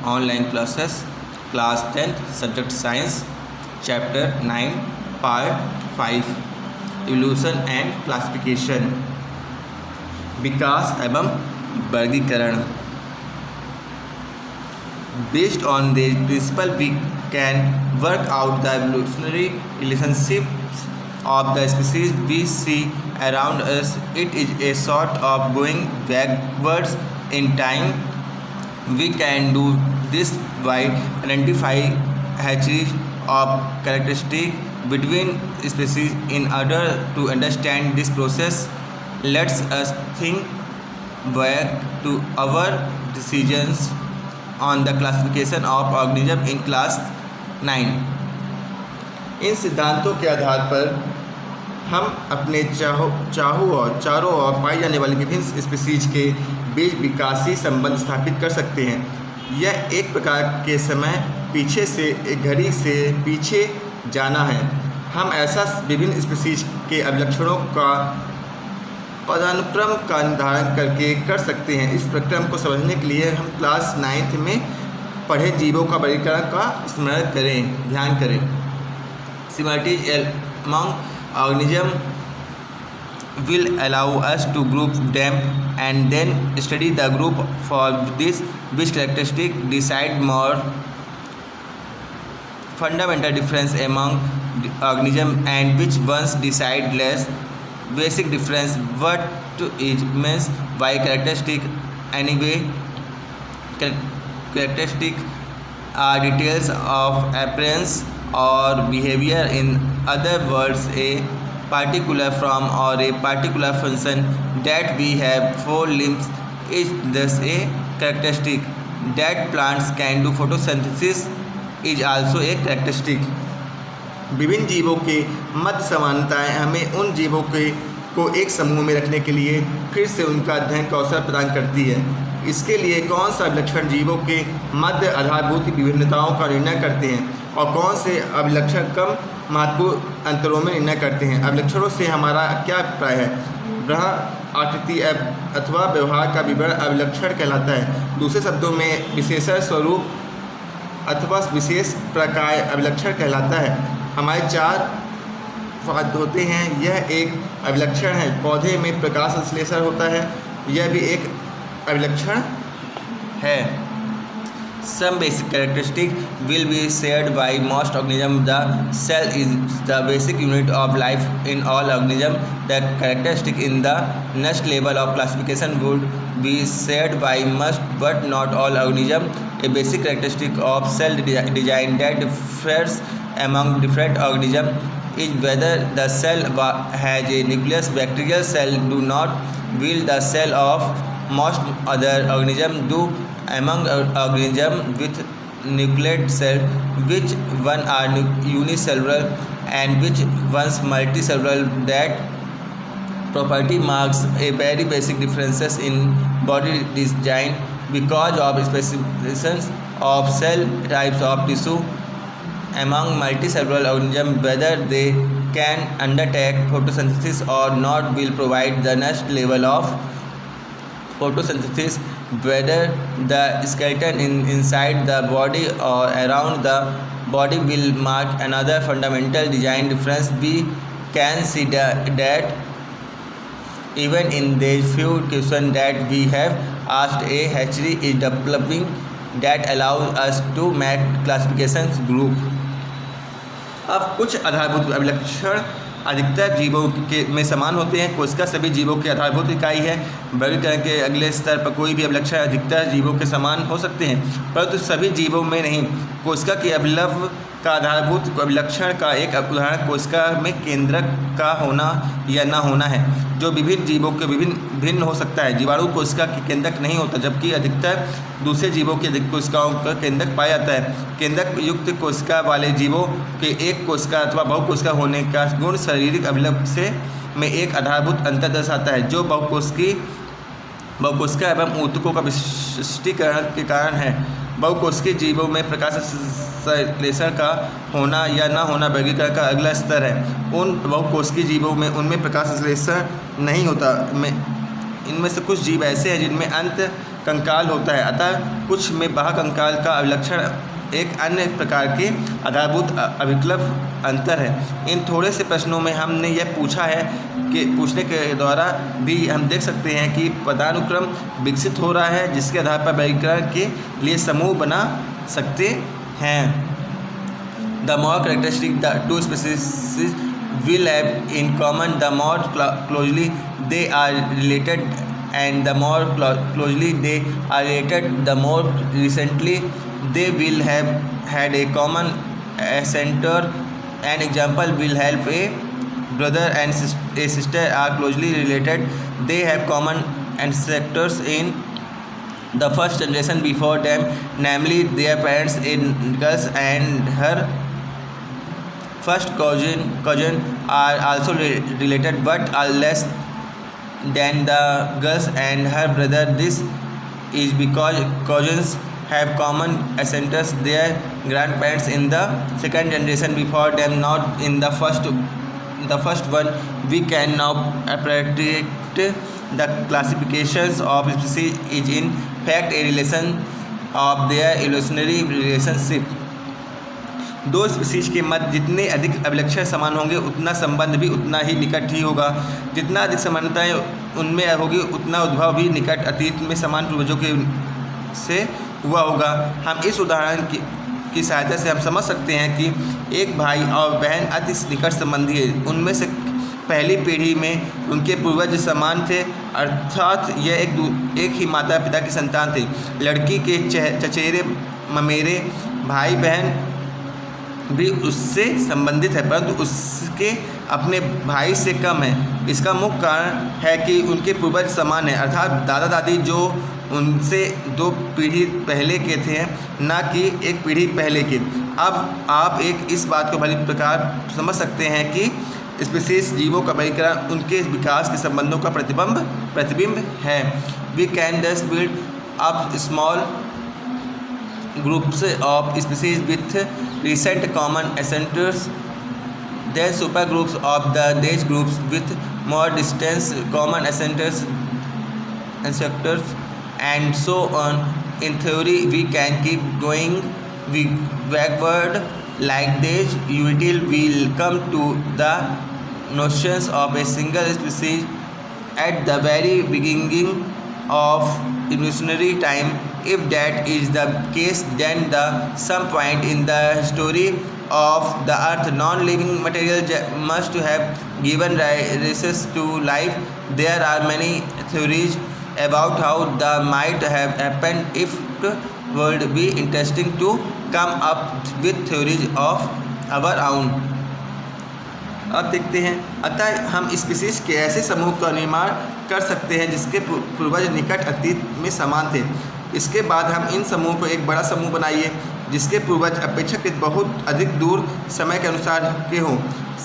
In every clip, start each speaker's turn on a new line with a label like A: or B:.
A: online classes, class 10th, subject science, chapter 9, part 5, evolution and classification, विकास एवं वर्गीकरण. Based on this principle, we can work out the evolutionary relationships of the species we see around us. It is a sort of going backwards in time. We can do this by identifying hatcheries of characteristics between species. In order to understand this process, let us think back to our decisions on the classification of organisms in class 9. इन सिद्धांतों के आधार पर हम अपने चारों ओर पाई जाने वाली विभिन्न species के बीच विकासी संबंध स्थापित कर सकते हैं. यह एक प्रकार के समय पीछे से एक घड़ी से पीछे जाना है. हम ऐसा विभिन्न स्पीसीज के अभिलक्षणों का पदानुक्रम का निर्धारण करके कर सकते हैं. इस प्रक्रम को समझने के लिए हम क्लास 9th में पढ़े जीवों का वर्गीकरण का स्मरण करें, ध्यान करें. Similarities among organisms will allow us to group them and then study the group. For this, which characteristics decide more fundamental difference among organisms and which ones decide less basic difference. What is meant by characteristic? Anyway, characteristics are details of appearance or behavior. In other words, a particular form or a particular function. That we have 4 limbs is thus a characteristic. That plants can do photosynthesis is also a characteristic. विभिन्न जीवों के मध्य समानताएं हमें उन जीवों को एक समूह में रखने के लिए फिर से उनका अध्ययन का अवसर प्रदान करती है. इसके लिए कौन सा अभिलक्षण जीवों के मध्य आधारभूत विभिन्नताओं का निर्णय करते हैं और कौन से अभिलक्षण कम महत्वपूर्ण अंतरों में निर्णय करते हैं. अभिलक्षणों से हमारा क्या अभिप्राय है? ग्रह आकृति अथवा व्यवहार का विवरण अभिलक्षण कहलाता है. दूसरे शब्दों में विशेषण स्वरूप अथवा विशेष प्रकार अभिलक्षण कहलाता है. हमारे 4 पद होते हैं. यह एक अभिलक्षण है. पौधे में प्रकाश संश्लेषण होता है, यह भी एक अभिलक्षण है. Some basic characteristics will be shared by most organisms. The cell is the basic unit of life in all organisms. The characteristic in the next level of classification would be shared by most but not all organisms. A basic characteristic of cell design that differs among different organisms is whether the cell has a nucleus. Bacterial cells do not, while the cell of most other organisms do. Among organisms with nucleate cells, which one are unicellular and which ones multicellular. That property marks a very basic differences in body design because of specifications of cell types of tissue. Among multicellular organisms, whether they can undertake photosynthesis or not will provide the next level of photosynthesis. Whether the skeleton inside the body or around the body will mark another fundamental design difference. We can see that even in the few questions that we have asked, a hatchery is developing that allows us to make classifications group. अब कुछ आधारभूत अभिलक्षण अधिकतर जीवों के में समान होते हैं. कोशिका सभी जीवों की आधारभूत इकाई है. वर्गीकरण के अगले स्तर पर कोई भी अभिलक्षण अधिकतर जीवों के समान हो सकते हैं, परंतु सभी जीवों में नहीं. कोशिका के अभिलव का आधारभूत अभिलक्षण का एक उदाहरण कोशिका में केंद्रक का होना या न होना है, जो विभिन्न जीवों के भिन्न हो सकता है. जीवाणु कोशिका के केंद्रक नहीं होता, जबकि अधिकतर दूसरे जीवों के कोशिकाओं का केंद्रक पाया जाता है. केंद्रक युक्त कोशिका वाले जीवों के एक कोशिका अथवा बहुकोशिका होने का गुण शारीरिक अभिलव से में एक आधारभूत अंतर दर्शाता है, जो बहुकोशिका एवं ऊतकों का विशिष्टीकरण के कारण है. बहुकोशिकीय जीवों में प्रकाश संश्लेषण का होना या न होना वर्गीकरण का अगला स्तर है. उन बहुकोशिकीय जीवों में उनमें प्रकाश संश्लेषण नहीं होता. इनमें से कुछ जीव ऐसे हैं जिनमें अंत कंकाल होता है, अतः कुछ में बाह्य कंकाल का अभिलक्षण एक अन्य प्रकार के आधारभूत अभिकल्प अंतर है। इन थोड़े से प्रश्नों में हमने यह पूछा है कि पूछने के द्वारा भी हम देख सकते हैं कि पदानुक्रम विकसित हो रहा है, जिसके आधार पर वर्गीकरण के लिए समूह बना सकते हैं। The more characteristic the two species will have in common, the more closely they are related, and the more closely they are related, the more recently they will have had a common ancestor. An example will help: a brother and a sister are closely related. They have common ancestors in the first generation before them, namely their parents. In girls and her first cousin are also related, but are less than the girls and her brother. This is because cousins have common ancestors, their grandparents in the second generation before them, not in the first one. We can now predict the classifications of species is in fact a relation of their evolutionary relationship. दो species के मध्य जितने अधिक अभिलक्षण समान होंगे उतना संबंध भी उतना ही निकट ही होगा। जितना अधिक समानताएं उनमें होगी उतना उद्भव भी निकट अतीत में समान पूर्वजों के से हुआ होगा। हम इस उदाहरण की सहायता से हम समझ सकते हैं कि एक भाई और बहन अति निकट संबंधी है। उनमें से पहली पीढ़ी में उनके पूर्वज समान थे, अर्थात यह एक ही माता पिता की संतान थे। लड़की के चचेरे ममेरे भाई बहन भी उससे संबंधित है, परंतु उसके अपने भाई से कम है। इसका मुख्य कारण है कि उनके पूर्वज समान हैं, अर्थात दादा दादी जो उनसे दो पीढ़ी पहले के थे, ना कि एक पीढ़ी पहले के। अब आप एक इस बात को भली प्रकार समझ सकते हैं कि स्पीशीज जीवों का वर्गीकरण उनके विकास के संबंधों का प्रतिबिंब है। वी कैन दस build up small groups of species with recent common ancestors, then supergroups of these groups with more distant common ancestors, and so on. In theory, we can keep going backward like this until we come to the notions of a single species at the very beginning of evolutionary time. If that is the case, then some point in the story of the earth non-living material must have given rise to life. There are many theories about how that might have happened. If it would be interesting to come up with theories of our own. अब देखते हैं, अतः हम species के ऐसे समूह का निर्माण कर सकते हैं जिसके पूर्वज निकट अतीत में समान थे। इसके बाद हम इन समूह को एक बड़ा समूह बनाइए जिसके पूर्वज अपेक्षाकृत बहुत अधिक दूर समय के अनुसार के हों।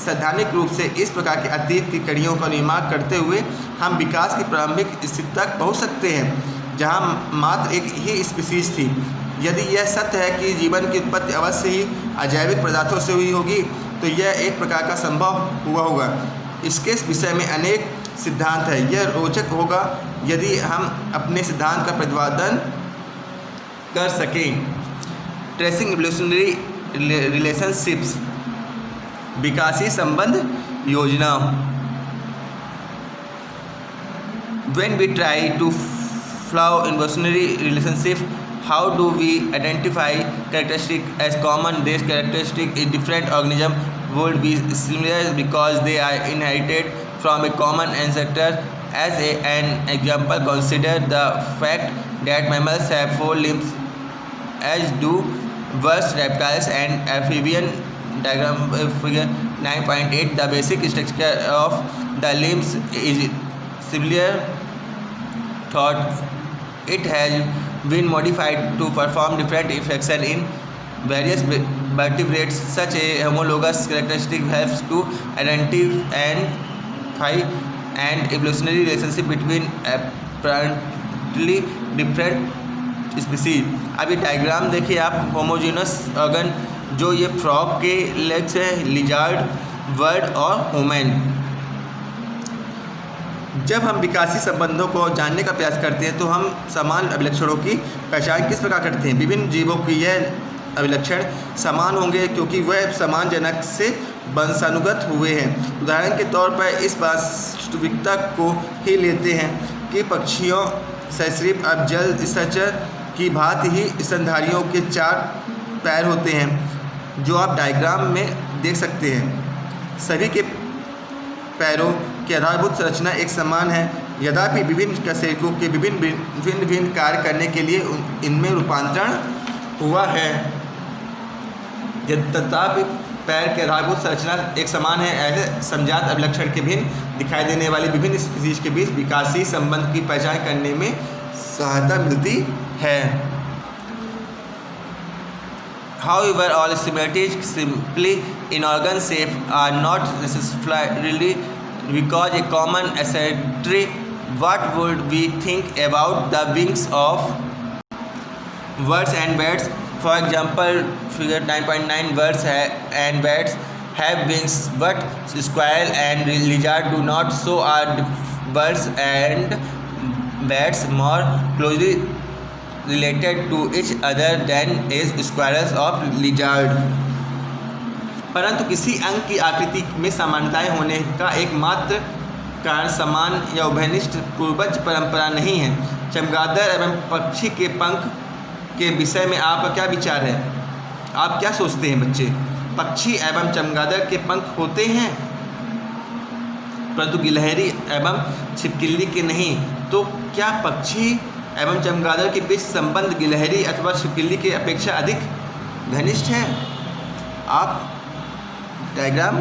A: सैद्धांतिक रूप से इस प्रकार के अतीत की कड़ियों का निर्माण करते हुए हम विकास की प्रारंभिक स्थिति तक पहुंच सकते हैं जहां मात्र एक ही स्पीशीज थी। यदि यह सत्य है कि जीवन की उत्पत्ति अवश्य ही अजैविक पदार्थों से हुई होगी, तो यह एक प्रकार का संभव हुआ होगा। इसके विषय में अनेक सिद्धांत है। यह रोचक होगा यदि हम अपने सिद्धांत का प्रतिपादन कर सकें। ट्रेसिंग इवोल्यूशनरी रिलेशनशिप्स, विकासीय संबंध योजना। When we try to follow evolutionary relationship, how do we identify characteristics as common? These characteristics in different organisms would be similar because they are inherited from a common ancestor. As an example, consider the fact that mammals have 4 limbs, as do birds, reptiles, and amphibians. Diagram figure 9.8. The basic structure of the limbs is similar. Thought it has been modified to perform different functions in various vertebrates. Such a homologous characteristic helps to identify an evolutionary relationship between apparently different species. अभी diagram देखिए आप, homogeneous organ जो ये frog के legs है, lizard, bird और human. जब हम विकासी संबंधों को जानने का प्रयास करते हैं तो हम समान अभिलक्षणों की पहचान किस प्रकार करते हैं। विभिन्न जीवों की यह अभिलक्षण समान होंगे क्योंकि वह समान जनक से वंशानुगत हुए हैं। उदाहरण के तौर पर इस वास्तविकता को ही लेते हैं कि पक्षियों सरीसृप अब जल स्थलचर की भांति ही स्तनधारियों के 4 पैर होते हैं, जो आप डायग्राम में देख सकते हैं। सभी के पैरों की आधारभूत संरचना एक समान है, यद्यपि विभिन्न कशेरुकों के विभिन्न कार्य करने के लिए इनमें रूपांतरण हुआ है। तथापि पैर के आधारभूत संरचना एक समान है, ऐसे समजात अभिलक्षण के भिन्न दिखाई देने वाले विभिन्न स्पीशीज के बीच विकासी संबंध की पहचान करने में सहायता मिलती है। However, all similarities simply in organ shape are not necessarily because a common ancestry. What would we think about the wings of birds and bats? For example, figure 9.9, birds and bats have wings, but squirrel and lizard do not. So are birds and bats more closely related to each other than is squirrels of lizard. परंतु किसी अंग की आकृति में समानताएं होने का एकमात्र कारण समान या उभयनिष्ठ पूर्वज परंपरा नहीं है। चमगादड़ एवं पक्षी के पंख के विषय में आपका क्या विचार है? आप क्या सोचते हैं बच्चे? पक्षी एवं चमगादड़ के पंख होते हैं परंतु गिलहरी एवं छिपकली के नहीं। तो क्या पक्षी एवं चमगादड़ के बीच संबंध गिलहरी अथवा छिपकली के अपेक्षा अधिक घनिष्ठ है? आप डायग्राम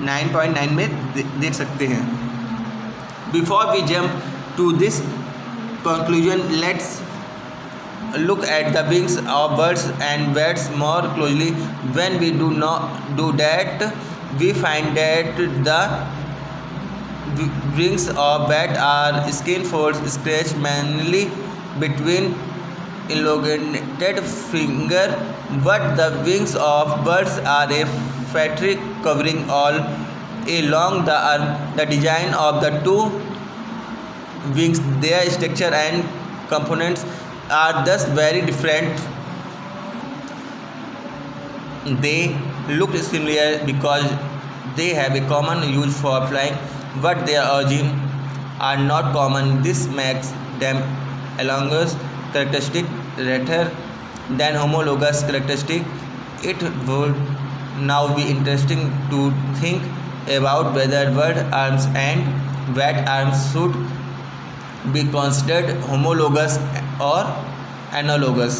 A: 9.9 में देख सकते हैं। Before we jump to this conclusion, let's look at the wings of birds and bats more closely. When we do that, we find that the wings of bat are skin folds stretched mainly between elongated finger, but the wings of birds are a fabric covering all along the arm. The design of the two wings, their structure and components are thus very different. They look similar because they have a common use for flying, but their origin are not common. This makes them analogous characteristic rather than homologous characteristic. It would now be interesting to think about whether bird arms and bat arms should be considered homologous और analogous.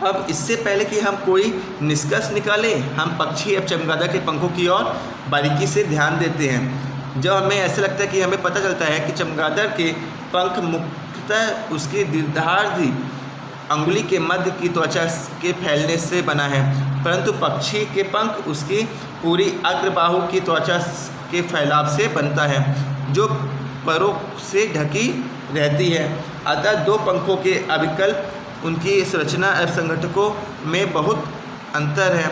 A: अब इससे पहले कि हम कोई निष्कर्ष निकालें, हम पक्षी या चमगादड़ के पंखों की ओर बारीकी से ध्यान देते हैं। जब हमें ऐसा लगता है कि हमें पता चलता है कि चमगादड़ के पंख मुख्यतः उसकी दीर्घार्धी अंगुली के मध्य की त्वचा के फैलने से बना है, परंतु पक्षी के पंख उसकी पूरी अग्रबाहु की त्वचा के फैलाव से बनता है, जो परों से ढकी रहती है। अतः दो पंखों के अविकल्प उनकी संरचना एवं संगठकों में बहुत अंतर है।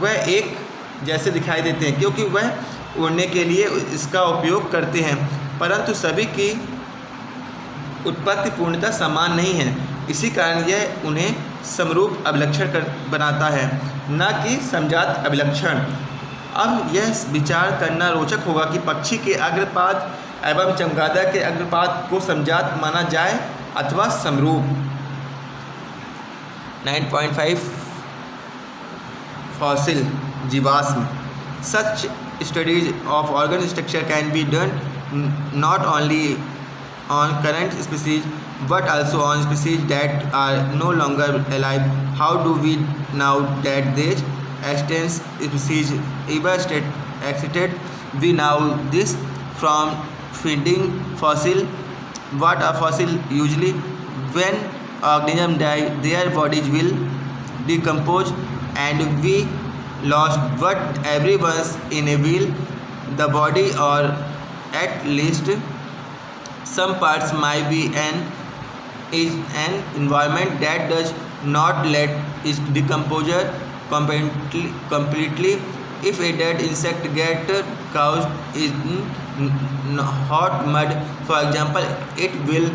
A: वह एक जैसे दिखाई देते हैं क्योंकि वह उड़ने के लिए इसका उपयोग करते हैं, परंतु सभी की उत्पत्ति पूर्णतः समान नहीं है। इसी कारण यह उन्हें समरूप अभिलक्षण बनाता है, न कि समजात अभिलक्षण। अब यह विचार करना रोचक होगा कि पक्षी के अग्रपाद एवं चमगादड़ के अग्रपाद को समजात माना जाए अथवा समरूप। 9.5 फॉसिल जीवाश्म। Such studies of organ structure can be done not only on current species but also on species that are no longer alive. How do we know that these extant species ever existed? We know this from finding fossil. What are fossil? Usually when organisms die, their bodies will decompose and we lost what every once in a while the body, or at least some parts, might be an environment that does not let its decomposure completely. If a dead insect get caught in hot mud, for example, it will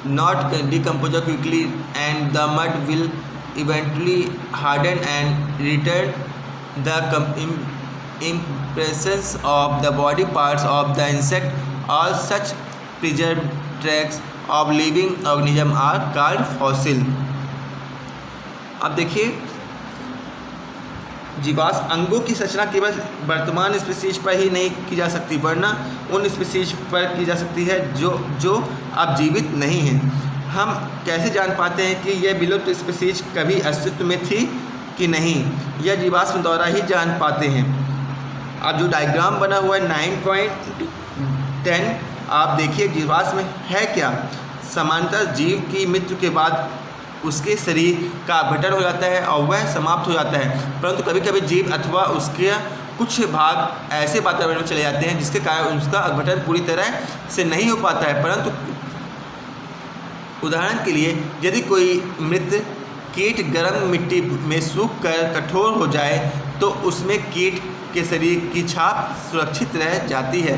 A: not decompose quickly and the mud will eventually harden and return the impressions of the body parts of the insect. All such preserved tracks of living organism are called fossil. अब देखिए, जीवाश्म अंगों की संरचना केवल वर्तमान species पर ही नहीं की जा सकती, वरना उन स्पीशीज पर की जा सकती है जो अब जीवित नहीं हैं। हम कैसे जान पाते हैं कि यह विलुप्त स्पीशीज कभी अस्तित्व में थी कि नहीं? यह जीवाश्म द्वारा ही जान पाते हैं। अब जो डायग्राम बना हुआ है 9.10, आप देखिए जीवाश्म है क्या। सामान्यतः जीव की मृत्यु के बाद उसके शरीर का अपघटन हो जाता है और वह समाप्त हो जाता है, परंतु कभी कभी जीव अथवा उसके कुछ भाग ऐसे वातावरण में चले जाते हैं जिसके कारण उसका अपघटन पूरी तरह से नहीं हो पाता है। परंतु उदाहरण के लिए, यदि कोई मृत कीट गर्म मिट्टी में सूख कर कठोर हो जाए तो उसमें कीट के शरीर की छाप सुरक्षित रह जाती है।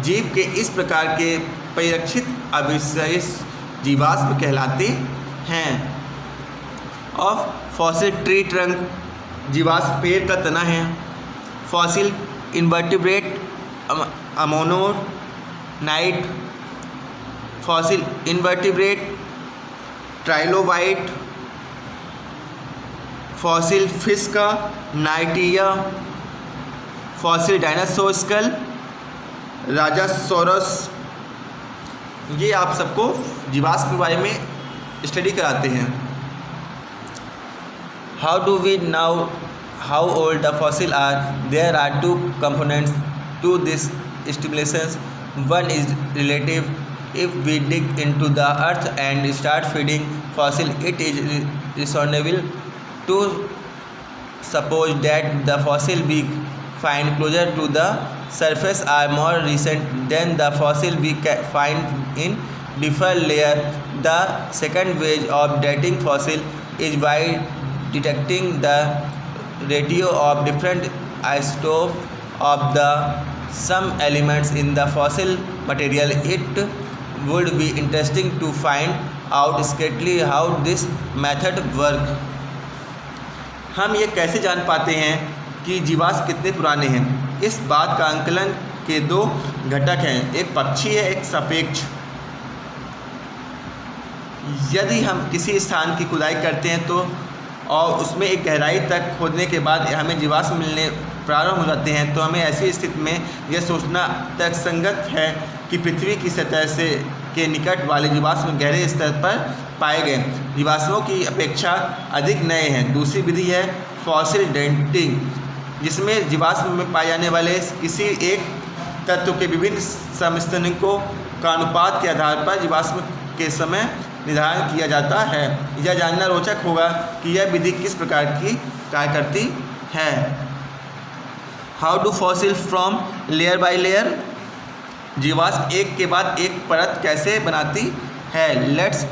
A: जीव के इस प्रकार के परिरक्षित अवशेष जीवाश्म कहलाते हैं। ऑफ फॉसिल ट्री ट्रंक, जीवाश्म पेड़ का तना है। Fossil invertebrate ammonite, fossil invertebrate trilobite, fossil fish का नाइटिया, फॉसिल डायनासोर स्कल, राजासोरस। ये आप सबको जीवाश्म के बारे में स्टडी कराते हैं। How do we know how old the fossil are? There are two components to this estimations. One is relative. If we dig into the earth and start feeding fossil, it is reasonable to suppose that the fossil we find closer to the surface are more recent than the fossil we find in different layer. The second way of dating fossil is by detecting the ratio of different isotopes of the some elements in the fossil material. It would be interesting to find out exactly how this method work. हम ये कैसे जान पाते हैं कि जीवाश्म कितने पुराने हैं? इस बात का आंकलन के दो घटक हैं, एक पक्षी है, एक सापेक्ष। यदि हम किसी स्थान की खुदाई करते हैं तो और उसमें एक गहराई तक खोदने के बाद हमें जीवाश्म मिलने प्रारंभ हो जाते हैं, तो हमें ऐसी स्थिति में यह सोचना तर्कसंगत है कि पृथ्वी की सतह से के निकट वाले जीवाश्म गहरे स्तर पर पाए गए जीवाश्मों की अपेक्षा अधिक नए हैं। दूसरी विधि है फॉसिल डेटिंग, जिसमें जीवाश्म में पाए जाने वाले किसी एक तत्व के विभिन्न समस्थानिकों का अनुपात के आधार पर जीवाश्म के समय निर्धारण किया जाता है। यह जानना रोचक होगा कि यह विधि किस प्रकार की कार्य करती है। How do fossil from layer by layer, जीवाश्म एक के बाद एक परत कैसे बनाती है। Let's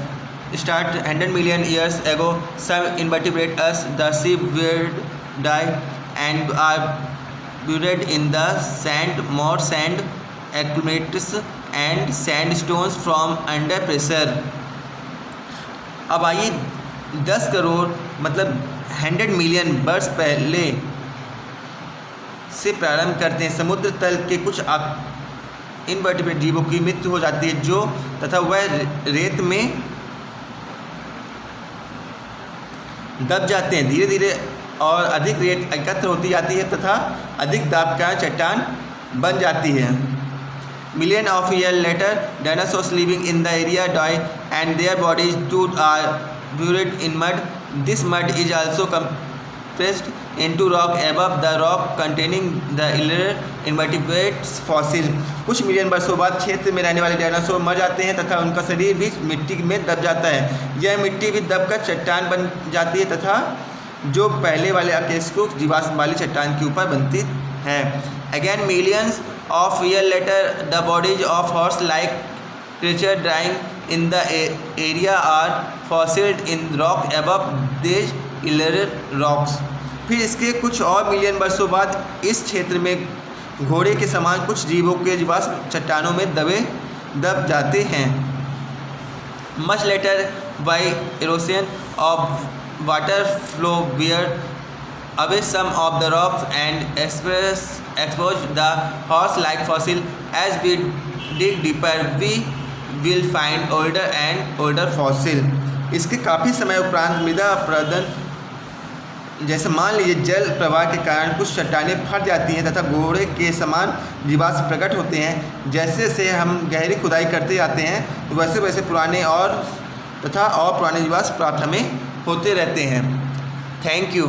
A: start 100 million years ago some invertebrates the seabird died and are buried in the sand. More sand accumulates and sandstones from under pressure. अब आइए 10 करोड़ मतलब 100 मिलियन वर्ष पहले से प्रारंभ करते हैं। समुद्र तल के कुछ इनवर्टिब्रेट जीवों की मृत्यु हो जाती है जो तथा वह रेत में दब जाते हैं। धीरे धीरे और अधिक रेत एकत्र होती जाती है तथा अधिक दाब का चट्टान बन जाती है। Million of years later, dinosaurs living in the area die and their bodies too are buried in mud. This mud is also compressed into rock above the rock containing the earlier invertebrates fossil. कुछ million वर्षों बाद क्षेत्र में रहने वाले dinosaur मर जाते हैं तथा उनका शरीर भी मिट्टी में दब जाता है। यह मिट्टी भी दबकर चट्टान बन जाती है तथा जो पहले वाले अकेशकों जीवाश्म वाली चट्टान के ऊपर बनती है। Again, millions of years later, the bodies of horse-like creatures dying in the area are fossilized in rock above these earlier rocks. फिर इसके कुछ और मिलियन वर्षों बाद इस क्षेत्र में घोड़े के समान कुछ जीवों के जीवाश्म चट्टानों में दब जाते हैं। Much later by erosion of water flow wear away some of the rocks and expose the horse-like fossil. As we dig deeper, we will find older and older fossil. इसके काफ़ी समय उपरांत मृदा अपरदन, जैसे मान लीजिए जल प्रवाह के कारण कुछ चट्टानें फट जाती हैं तथा घोड़े के समान जीवाश्म प्रकट होते हैं। जैसे जैसे हम गहरी खुदाई करते जाते हैं तो वैसे वैसे पुराने और पुराने जीवाश्म प्राप्त हमें होते रहते हैं। Thank you.